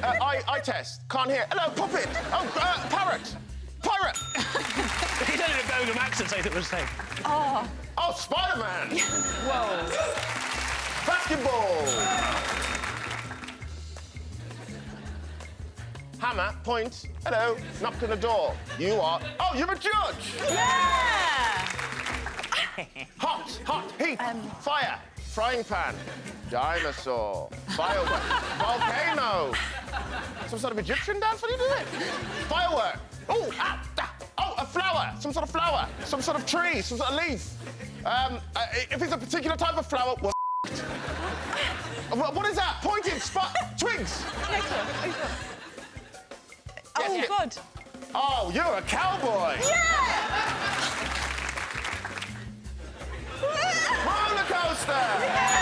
eye test. Can't hear. Hello, puppet. Oh, parrot. Pirate. He did it in a Birmingham accent, so I thought it was the same. Oh. Oh, Spider-Man. Whoa. Basketball. Hammer, point. Hello, knock on the door. You are... Oh, you're a judge. Yeah! Hot, heat, fire, frying pan, dinosaur, firework, volcano. Some sort of Egyptian dance? What are you doing? Firework. Oh, a flower. Some sort of flower. Some sort of tree. Some sort of leaf. If it's a particular type of flower, we're What is that? Pointed spot. Twigs. Oh, Yes, God. Oh, you're a cowboy. Yeah! Roller coaster.